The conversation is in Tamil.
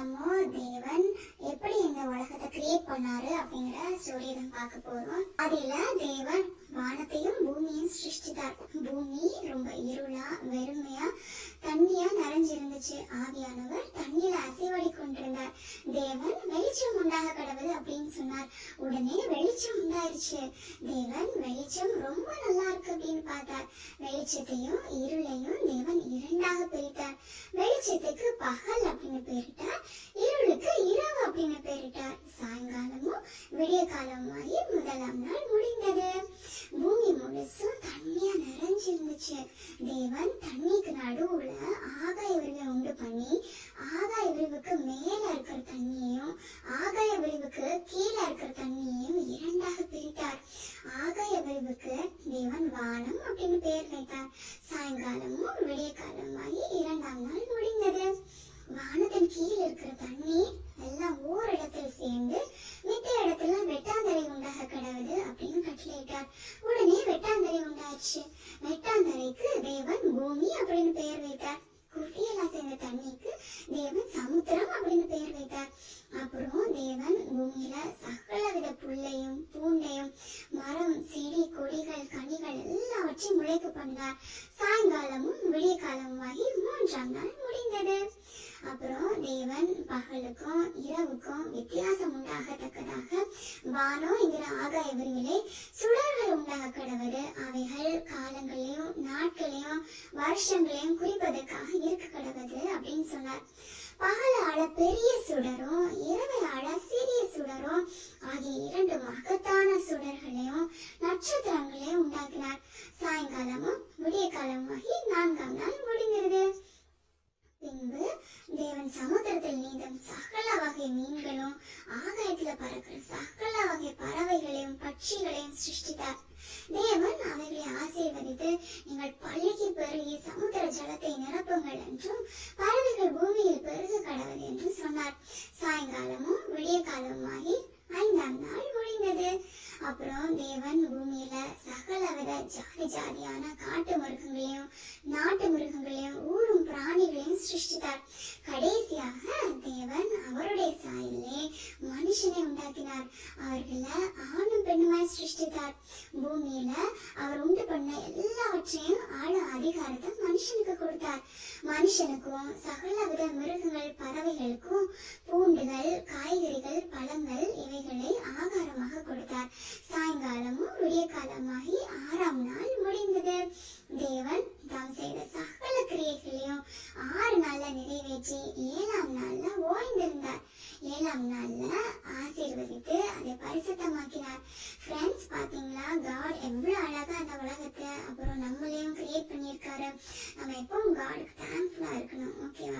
நம்ம தேவன் எப்படி இந்த உலகத்தை கிரியேட் பண்ணாரு அப்படிங்கிற ஸ்டோரி தான் பார்க்க போறோம். அதுல தேவன் வானத்தையும் பூமியையும் சிருஷ்டித்தார். பூமி ரொம்ப இருளா வெறுமையா தண்ணியா நிறைஞ்சிருந்துச்சு. ஆவியானவர் தண்ணியில அசைவாடி கொண்டிருந்தார். தேவன் வெளிச்சம் உண்டாக கடவுள் அப்படின்னு சொன்னார். உடனே வெளிச்சம் உண்டாயிருச்சு. தேவன் வெளிச்சம் ரொம்ப நல்லா இருக்கு அப்படின்னு பார்த்தார். வெளிச்சத்தையும் இருளையும் தேவன் இரண்டாக பிரித்தார். வெளிச்சத்துக்கு பகல் அப்படின்னு பேரிட்டார், இருளுக்கு இரவு அப்படின்னு பேரிட்டார். சாயங்காலமும் விடிய காலமாகி முதலாம் நாள் முடிந்தது. பூமி முழுசும் தண்ணியா நிறைஞ்சிருந்துச்சு. தேவன் தண்ணிக்கு நடுவுல ஆகாய விரிவை உண்டு பண்ணி ஆகாய விரிவுக்கு மேல இருக்கிற தண்ணியையும் ஆகாய விரிவுக்கு கீழே இருக்கிற தண்ணியையும் இரண்டாக பிரித்தார். ஆகாய விரிவுக்கு தேவன் வானம் அப்படின்னு பேர் வைத்தார். சாயங்காலமும் விடிய காலமாகி இரண்டாம் நாள் முடிந்தது. வானத்தின் கீழ் இருக்கிற தண்ணி எல்லாம் ஓரிடத்தில் சேர்ந்து மித்த இடத்துல வெட்டாந்தரை உண்டாக கடவுது அப்படின்னு கட்டளையிட்டார். உடனே வெட்டாந்தரை உண்டாச்சு. வெட்டாந்தரைக்கு தேவன் பூமி அப்படின்னு பெயர் வைத்தார். குவியெல்லாம் சேர்ந்த தண்ணிக்கு தேவன் சமுத்திரம் அப்படின்னு பெயர் வைத்தார். அப்புறம் தேவன் பூமியில சகலவித புல்லையும் பூண்டையும் மரம் செடி கொடிகள் கனிகள் எல்லாவற்றையும் முளைக்க பண்ணார். சாயங்காலமும் விடிய காலமாகி மூன்றாம் நாள் முடிந்தது. அப்புறம் தேவன் பகலுக்கும் இரவுக்கும் வித்தியாசம் உண்டாகத்தக்கதாக வானம் என்கிற ஆகாய விரிவிலே சுடர்கள் உண்டாக கடவுது. அவைகள் காலங்களையும் நாட்களையும் வருஷங்களையும் குறிப்பதற்காக இருக்க கடவுது அப்படின்னு சொன்னார். பகல ஆள பெரிய சுடரும் இரவை ஆள சிறிய சுடரும் ஆகிய இரண்டு மகத்தான சுடர்களையும் நட்சத்திரங்களையும் உண்டாக்கினார். சாயங்காலமும் விடிய காலமாகி நான்காம் நாள் முடிந்தது. பின்பு தேவன் சமுத்திரத்தில் நீந்தும் சகல வகை மீன்களும் ஆகாயத்துல பறக்கிற சகல வகை பறவைகளையும் பட்சிகளையும் சிருஷ்டித்தார். தேவன் அவைகளை ஆசீர்வதித்து நீங்கள் பள்ளிக்கு பெருகி சமுத்திர ஜலத்தை நிரப்புங்கள் என்றும் பறவைகள் பூமியில் பெருக கடவுள் என்றும் சொன்னார். சாயங்காலமும் விடிய காலமாகி ஐந்தாம் நாள் முடிந்தது. அப்புறம் தேவன் பூமியில சகலவித ஜாதி ஜாதியான காட்டு மிருகங்களையும் நாட்டு மிருகங்களையும் ஊரும் பிராணிகளையும் சிருஷ்டித்தார். கடைசியாக தேவன் அவருடைய சாயலிலே மனுஷனை உண்டாக்கினார். அவர்களை ஆணும் பெண்ணுமாய் சிருஷ்டித்தார். பூமியில அவர் உண்டு பண்ண எல்லாவற்றையும் ஆள அதிகாரத்தை மனுஷனுக்கு கொடுத்தார். மனுஷனுக்கும் சகலவித மிருகங்கள் பறவைகளுக்கும் பூண்டுகள் காய்கறிகள் பழங்கள் இவைகளை ஆகாரமாக கொடுத்தார். சாயங்காலமும் விடிய காலமாகி ஆறாம் நாள் முடிந்தது. தேவன் தாம் செய்த சகல கிரியைகளையும் 6 நாள்ல நிறைவேற்றி 7ஆம் நாள்ல ஓய்ந்திருந்தார். 7ஆம் நாள்ல ஆசீர்வதித்து அதை பரிசுத்தமாக்கினார். ஃப்ரெண்ட்ஸ், பாத்தீங்களா, காட் எவ்வளவு அழகா அந்த உலகத்தை அப்புறம் நம்மளையும் கிரியேட் பண்ணியிருக்காரு. நம்ம எப்பவும் காடுக்கு தேங்க்ஃபுல்லா இருக்கணும். ஓகேவா?